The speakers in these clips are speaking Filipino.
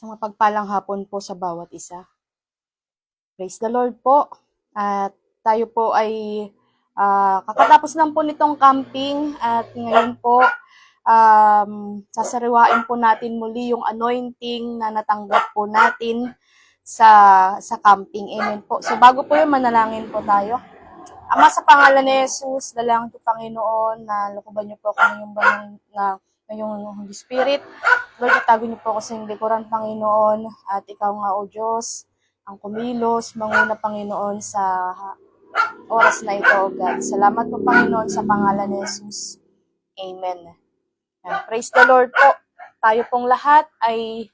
Sa mapagpalang hapon po sa bawat isa. Praise the Lord po. At tayo po ay kakatapos lang po nitong camping at ngayon po sasariwain po natin muli yung anointing na natanggap po natin sa camping. Amen po. So bago po yun, manalangin po tayo. Ama, sa pangalan ni Jesus, dalangin ko Panginoon na lukuban niyo po ako ngayong banal na ngayong Holy Spirit. Lord, itago niyo po ako sa inyong likuran, Panginoon, at ikaw nga, O Diyos, ang kumilos, manguna, Panginoon, sa oras na ito, O God. Salamat po, Panginoon, sa pangalan ni Jesus. Amen. And praise the Lord po. Tayo pong lahat ay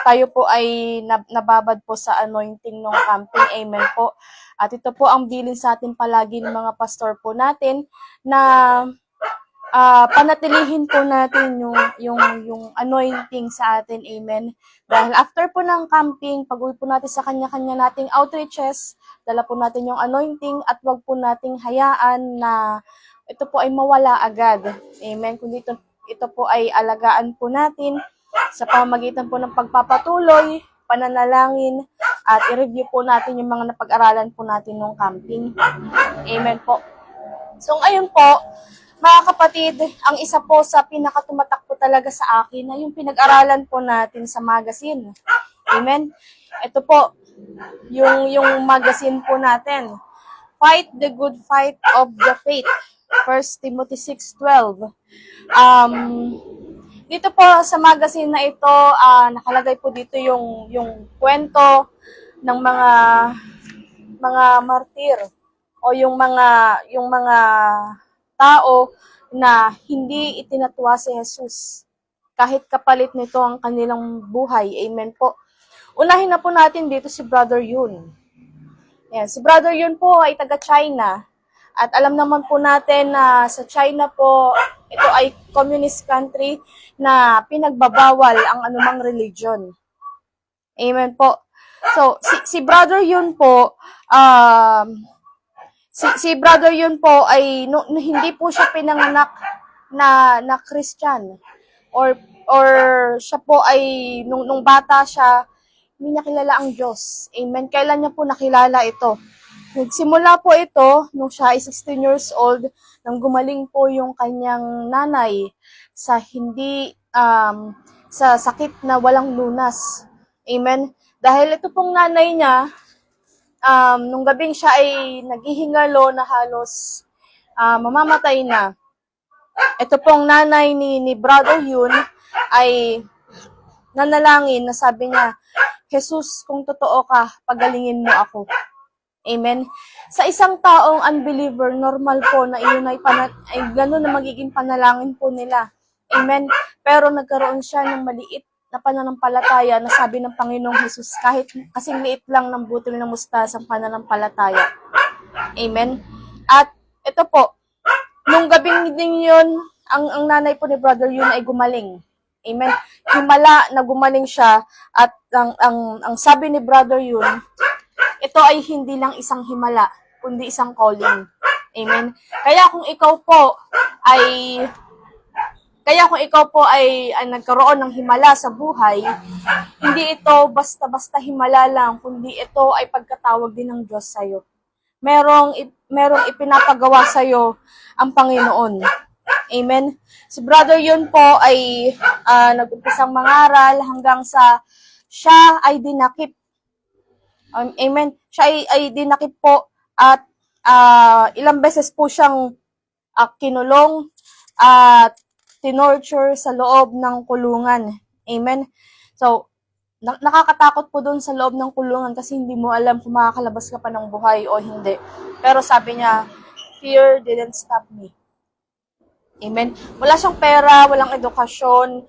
tayo po ay nababad po sa anointing ng camping. Amen po. At ito po ang bilin sa atin palagi ng mga pastor po natin na panatilihin po natin yung anointing sa atin. Amen. Dahil after po ng camping, pag-uwi po natin sa kanya-kanya nating outreaches, dala po natin yung anointing at wag po nating hayaan na ito po ay mawala agad. Amen. Kundi ito po ay alagaan po natin sa pamamagitan po ng pagpapatuloy, pananalangin, at i-review po natin yung mga napag-aralan po natin ng camping. Amen po. So ngayon po, mga kapatid, ang isa po sa pinakatumatak po talaga sa akin na yung pinag-aralan po natin sa magazine. Amen? Ito po, yung magazine po natin. Fight the good fight of the faith. 1 Timothy 6:12. Dito po sa magazine na ito, nakalagay po dito yung kwento ng mga martir o yung mga tao na hindi itinatwa si Jesus. Kahit kapalit nito ang kanilang buhay. Amen po. Unahin na po natin dito si Brother Yun. Yan, si Brother Yun po ay taga-China. At alam naman po natin na sa China po, ito ay communist country na pinagbabawal ang anumang religion. Amen po. So, si Brother Yun po, si Brother Yun po ay hindi po siya pinanganak na Christian or siya po ay nung bata siya hindi niya kilala ang Diyos. Amen. Kailan niya po nakilala ito? Nagsimula po ito nung siya ay 16 years old nang gumaling po yung kanyang nanay sa sa sakit na walang lunas. Amen. Dahil ito pong nanay niya nung gabing siya ay naghihingalo na halos mamamatay na. Ito pong nanay ni Brother Yun ay nanalangin na sabi niya, Jesus, kung totoo ka, pagalingin mo ako. Amen. Sa isang taong unbeliever, normal po na iyon ay gano'n na magiging panalangin po nila. Amen. Pero nagkaroon siya ng maliit na pananampalataya na sabi ng Panginoong Jesus, kahit kasing liit lang ng butil ng mustasa ang pananampalataya. Amen. At ito po, nung gabing din yun, ang nanay po ni Brother Yun ay gumaling. Amen. Himala na gumaling siya at ang sabi ni Brother Yun, ito ay hindi lang isang himala, kundi isang calling. Amen. Kaya kung ikaw po ay nagkaroon ng himala sa buhay, hindi ito basta-basta himala lang, kundi ito ay pagkatawag din ng Diyos sa iyo. Merong ipinapagawa sa iyo ang Panginoon. Amen. Si Brother Yun po ay nag-umpisang mangaral hanggang sa siya ay dinakip. Amen. Siya ay dinakip po at ilang beses po siyang kinulong at tinorture sa loob ng kulungan. Amen. So, nakakatakot po doon sa loob ng kulungan kasi hindi mo alam kung makakalabas ka pa ng buhay o hindi. Pero sabi niya, fear didn't stop me. Amen. Wala siyang pera, walang edukasyon,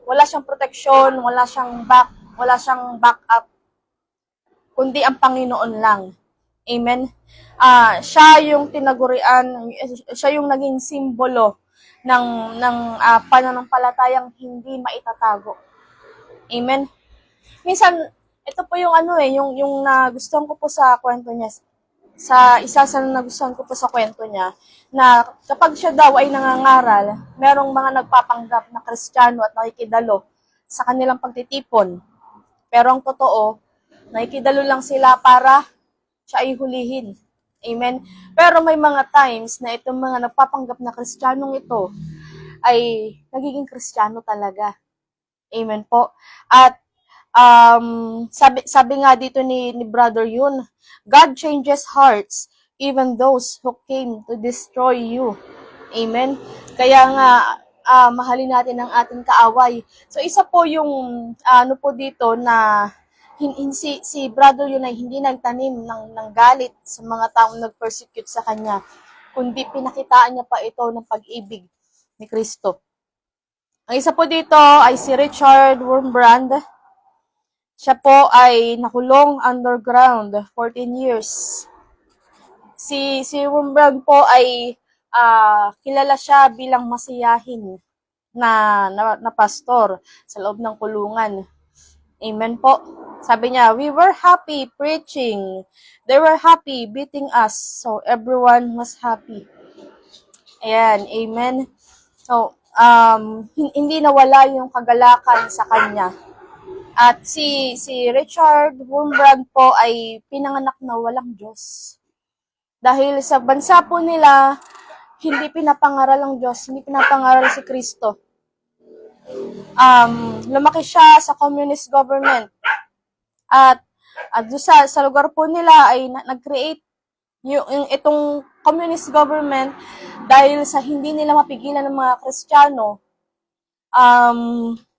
wala siyang proteksyon, wala siyang backup, kundi ang Panginoon lang. Amen. Siya yung tinagurian, siya yung naging simbolo ng pananampalatayang hindi maitatago. Amen. Minsan, ito po yung yung nagustuhan ko po sa kwento niya. Isa sa nagustuhan ko po sa kwento niya, na kapag siya daw ay nangangaral, merong mga nagpapanggap na Kristiyano at nakikidalo sa kanilang pagtitipon. Pero ang totoo, nakikidalo lang sila para siya ay hulihin. Amen? Pero may mga times na itong mga nagpapanggap na Kristiyanong ito ay nagiging Kristiyano talaga. Amen po. At sabi nga dito ni Brother Yun, God changes hearts, even those who came to destroy you. Amen? Kaya nga, mahalin natin ang ating kaaway. So, isa po yung, ano po dito na, si Brother Yun ay hindi nagtanim ng galit sa mga taong nag-persecute sa kanya, kundi pinakitaan niya pa ito ng pag-ibig ni Kristo. Ang isa po dito ay si Richard Wurmbrand. Siya po ay nakulong underground 14 years. Si Wurmbrand po ay kilala siya bilang masiyahin na pastor sa loob ng kulungan. Amen po. Sabi niya, we were happy preaching. They were happy beating us. So everyone was happy. Ayan, amen. So, hindi nawala yung kagalakan sa kanya. At si Richard Wurmbrand po ay pinanganak na walang Diyos. Dahil sa bansa po nila, hindi pinapangaral ang Diyos, hindi pinapangaral si Kristo. Lumaki siya sa communist government. At sa lugar po nila ay nag-create yung itong communist government dahil sa hindi nila mapigilan ng mga Kristiyano.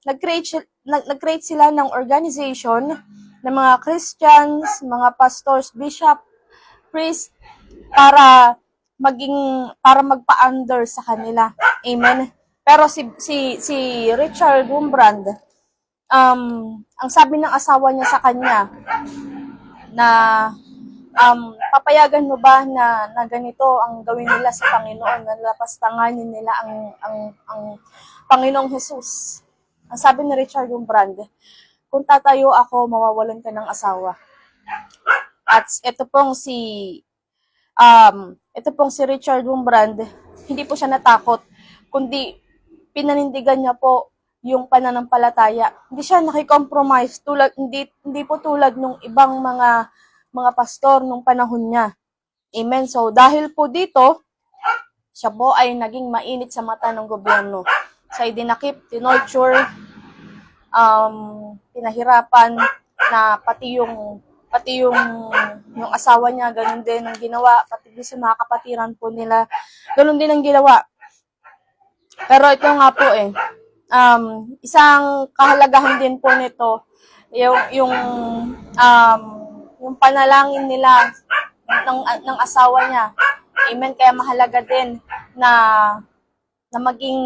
Nag-create sila ng organization ng mga Christians, mga pastors, bishop, priest para magpa-under sa kanila. Amen. Pero si Richard Wurmbrand, ang sabi ng asawa niya sa kanya na papayagan mo ba na ganito ang gawin nila sa Panginoon, na lapastanganin nila ang Panginoong Jesus. Ang sabi ni Richard Wurmbrand, kung tatayo ako, mawawalan ka ng asawa. At ito pong si Richard Wurmbrand, hindi po siya natakot, kundi pinanindigan niya po yung pananampalataya. Hindi siya nakikompromise, hindi po tulad nung ibang mga pastor nung panahon niya. Amen. So, dahil po dito, siya po ay naging mainit sa mata ng gobyerno. Siya ay dinakip, tinorture, pinahirapan na pati yung asawa niya, ganun din ang ginawa, pati din sa mga kapatiran po nila, ganun din ang ginawa. Pero ito nga po isang kahalagahan din po nito, yung panalangin nila ng asawa niya. Amen. Kaya mahalaga din na maging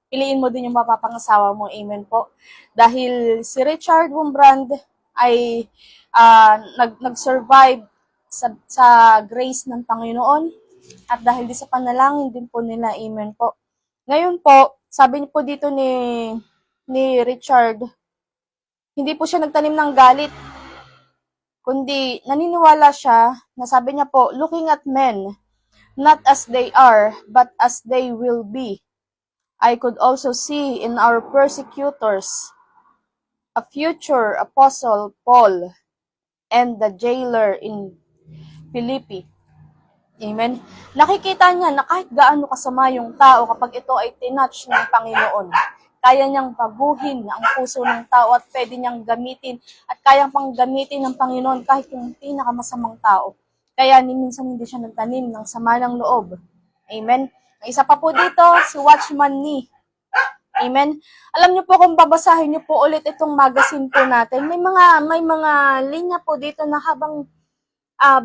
piliin mo din yung mapapangasawa mo. Amen po. Dahil si Richard Wurmbrand ay nag-survive sa grace ng Panginoon at dahil di sa panalangin din po nila. Amen po. Ngayon po, sabi po dito ni Richard, hindi po siya nagtanim ng galit, kundi naniniwala siya na sabi niya po, looking at men, not as they are, but as they will be. I could also see in our persecutors a future apostle Paul and the jailer in Philippi. Amen. Nakikita niya na kahit gaano kasama yung tao kapag ito ay tinouch ng Panginoon, kaya niyang baguhin ang puso ng tao at pwede niyang gamitin at kayang pang gamitin ng Panginoon kahit yung pinakamasamang tao. Kaya minsan hindi siya nagtanim ng sama ng loob. Amen. Ang isa pa po dito, si Watchman Nee. Amen. Alam niyo po kung babasahin niyo po ulit itong magazine po natin, may mga linya po dito na habang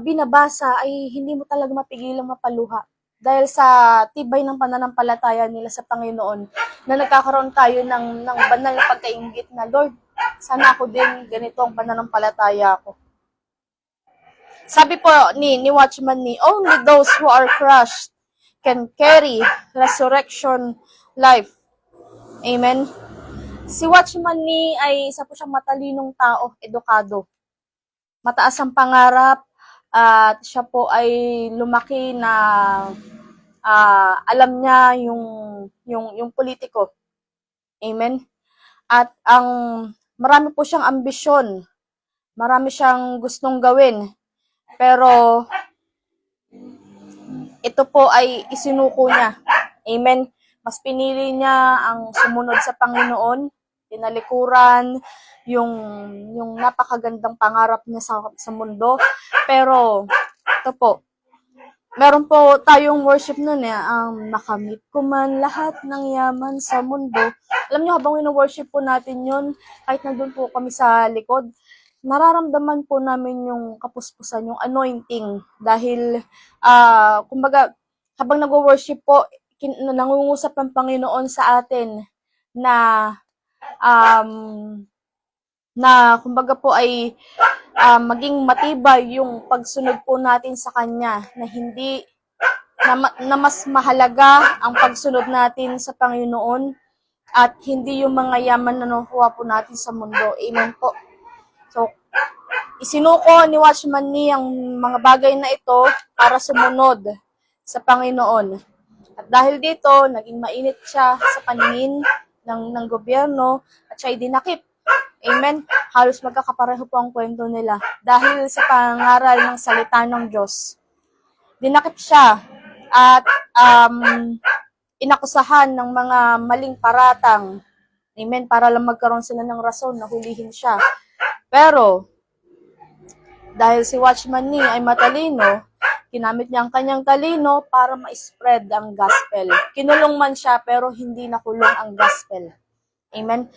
binabasa ay hindi mo talaga mapigilang mapaluha. Dahil sa tibay ng pananampalataya nila sa Panginoon, na nagkakaroon tayo ng banal na pagkaingit na, Lord, sana ako din ganito ang pananampalataya ko. Sabi po ni Watchman Nee, only those who are crushed can carry resurrection life. Amen. Si Watchman Nee ay isa po siyang matalinong tao, edukado. Mataas ang pangarap at siya po ay lumaki na alam niya yung politiko. Amen? At ang marami po siyang ambisyon, marami siyang gustong gawin, pero ito po ay isinuko niya. Amen? Mas pinili niya ang sumunod sa Panginoon, tinalikuran, yung, yung napakagandang pangarap niya sa mundo. Pero, ito po, meron po tayong worship nun ang makamit ko man lahat ng yaman sa mundo. Alam niyo, habang wino-worship po natin yun, kahit nandun po kami sa likod, nararamdaman po namin yung kapuspusan, yung anointing. Dahil, kumbaga, habang nag-worship po, nangungusap ang Panginoon sa atin na, um, kumbaga po ay maging matibay yung pagsunod po natin sa Kanya, na hindi na mas mahalaga ang pagsunod natin sa Panginoon at hindi yung mga yaman na nakuha po natin sa mundo. Amen po. So, isinuko ni Watchman Nee ang mga bagay na ito para sumunod sa Panginoon. At dahil dito, naging mainit siya sa paningin ng gobyerno at siya ay dinakip. Amen. Halos magkakapareho po ang kwento nila. Dahil sa pangaral ng salita ng Diyos, dinakip siya at inakusahan ng mga maling paratang. Amen. Para lang magkaroon sila ng rason na hulihin siya. Pero, dahil si Watchman Nee ay matalino, ginamit niya ang kanyang talino para ma-spread ang gospel. Kinulong man siya pero hindi nakulong ang gospel. Amen.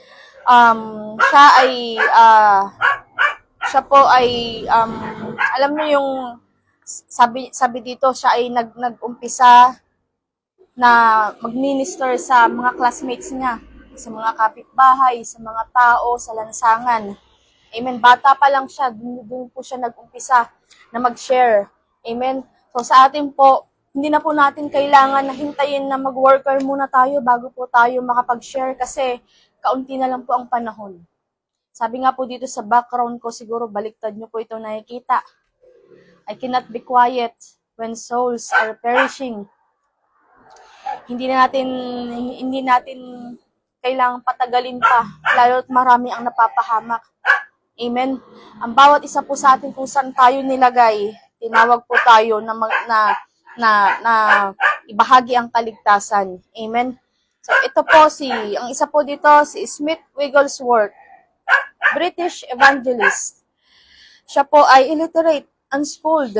Siya po ay alam niyo yung sabi dito, siya ay nag-umpisa na mag-minister sa mga classmates niya, sa mga kapitbahay, sa mga tao, sa lansangan. Amen. Bata pa lang siya, doon po siya nag-umpisa na mag-share. Amen. So sa atin po, hindi na po natin kailangan na hintayin na mag-worker muna tayo bago po tayo makapag-share kasi kaunti na lang po ang panahon. Sabi nga po dito sa background ko, siguro baliktad nyo po ito nakikita. I cannot be quiet when souls are perishing. Hindi natin kailangang patagalin pa, lalo't marami ang napapahamak. Amen. Ang bawat isa po sa atin kung saan tayo nilagay, tinawag po tayo na ibahagi ang kaligtasan. Amen. So ito po ang isa po dito si Smith Wigglesworth, British evangelist. Siya po ay illiterate, unschooled.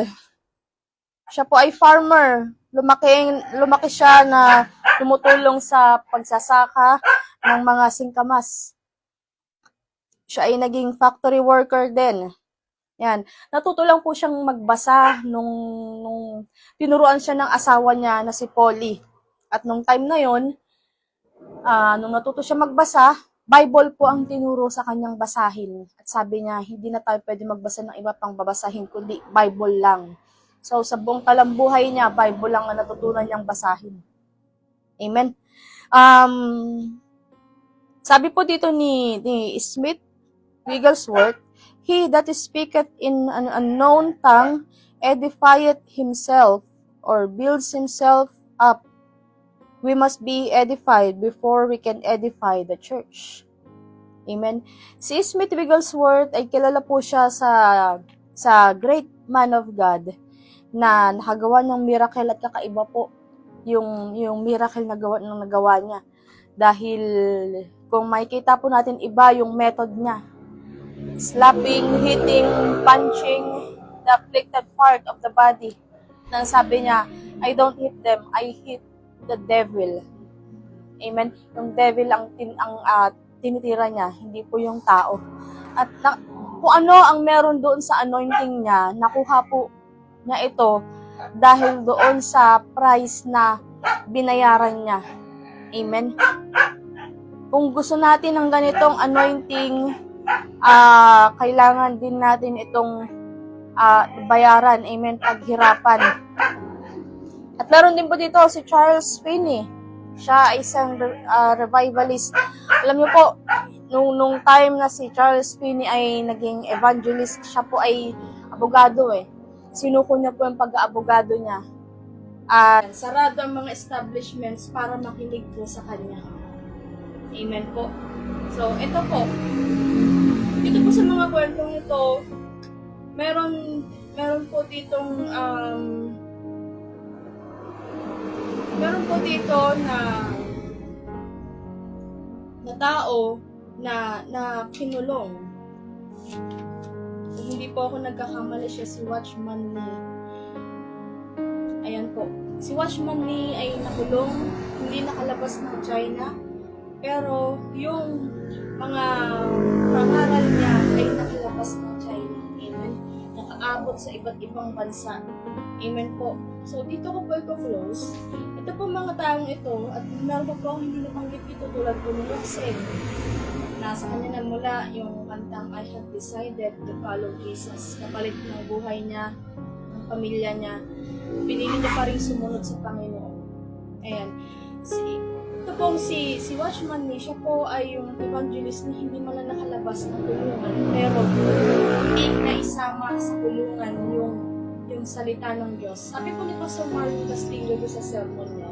Siya po ay farmer. Lumaki siya na tumutulong sa pagsasaka ng mga singkamas. Siya ay naging factory worker din. Yan. Natuto lang po siyang magbasa nung tinuruan siya ng asawa niya na si Polly. At nung time na yon, nung natuto siya magbasa, Bible po ang tinuro sa kanyang basahin. At sabi niya, hindi na tayo pwede magbasa ng iba pang babasahin, kundi Bible lang. So, sa buong talambuhay niya, Bible lang ang natutunan niyang basahin. Amen. Sabi po dito ni Smith Wigglesworth, he that speaketh in an unknown tongue edifieth himself or builds himself up. We must be edified before we can edify the church. Amen. Si Smith Wigglesworth ay kilala po siya sa great man of God na nakagawa ng miracle at kakaiba po yung miracle na nagawa niya. Dahil kung makikita po natin iba yung method niya. Slapping, hitting, punching the afflicted part of the body. Nang sabi niya, I don't hit them, I hit the devil. Amen. Yung devil ang tinitira niya, hindi po yung tao. At kung ano ang meron doon sa anointing niya, nakuha po niya ito dahil doon sa price na binayaran niya. Amen. Kung gusto natin ng ganitong anointing, kailangan din natin itong bayaran. Amen. Paghirapan. At meron din po dito si Charles Finney. Siya ay isang revivalist. Alam niyo po, nung time na si Charles Finney ay naging evangelist, siya po ay abogado Sinuko niya po yung pag-aabogado niya. Sarado ang mga establishments para makinig po sa kanya. Amen po. So, ito po. Dito po sa mga kwentong ito, meron po ditong meron po dito na tao na kinulong. Kung hindi po ako nagkakamali, siya si Watchman Nee. Ayan po. Si Watchman Nee ay nakulong, hindi nakalabas ng China, pero yung mga pangaral niya ay nakalabas ng China. Amen. Nakaabot sa iba't ibang bansa. Amen po. So, dito ko po ito close. Ito po mga taong ito, at meron po akong hindi napanggit ito tulad po ni Roxanne. Nasa kanya na mula yung kantang I have decided to follow Jesus. Kapalit ng buhay niya, ng pamilya niya, pinili niya pa rin sumunod sa Panginoon. Ayan. Ito po si Watchman Nee, siya po ay yung evangelist na hindi man lang nakalabas ng kulungan, pero hindi naisama sa kulungan yung salita ng Diyos. Sabi po ni Pastor Mark Castillo sa sermon niya,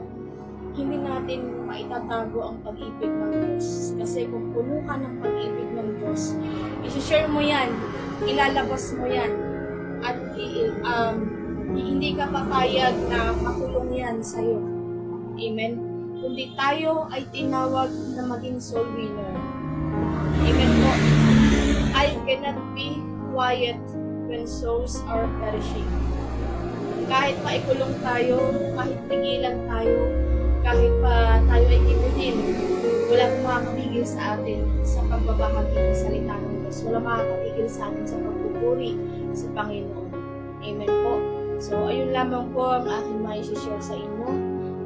hindi natin maitatago ang pag-ibig ng Diyos. Kasi kung puno ka ng pag-ibig ng Diyos, isi-share mo yan, ilalabas mo yan, at hindi ka papayag na makulong yan sa'yo. Amen? Kundi tayo ay tinawag na maging soul winner. Amen po. I cannot be quiet when souls are perishing. Kahit pa ikulong tayo, kahit pigilan tayo, kahit pa tayo ay kibuhin, wala pong makakapigil sa atin sa pagbabahagi ng salita ng Diyos. Wala makakapigil sa atin sa pagpupuri sa Panginoon. Amen po. So, ayun lamang po ang aking mai-share sa inyo.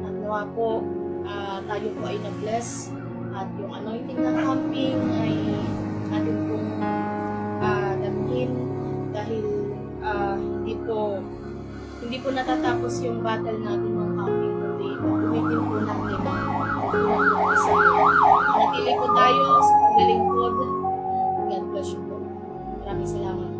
At nawa po, tayo po ay na-bless. At yung anointing ng camping ay atin pong damhin dahil hindi po natatapos yung battle natin ng camping kundi ulitin po natin. Natili po tayo sa paglilingkod. God bless you po. Maraming salamat.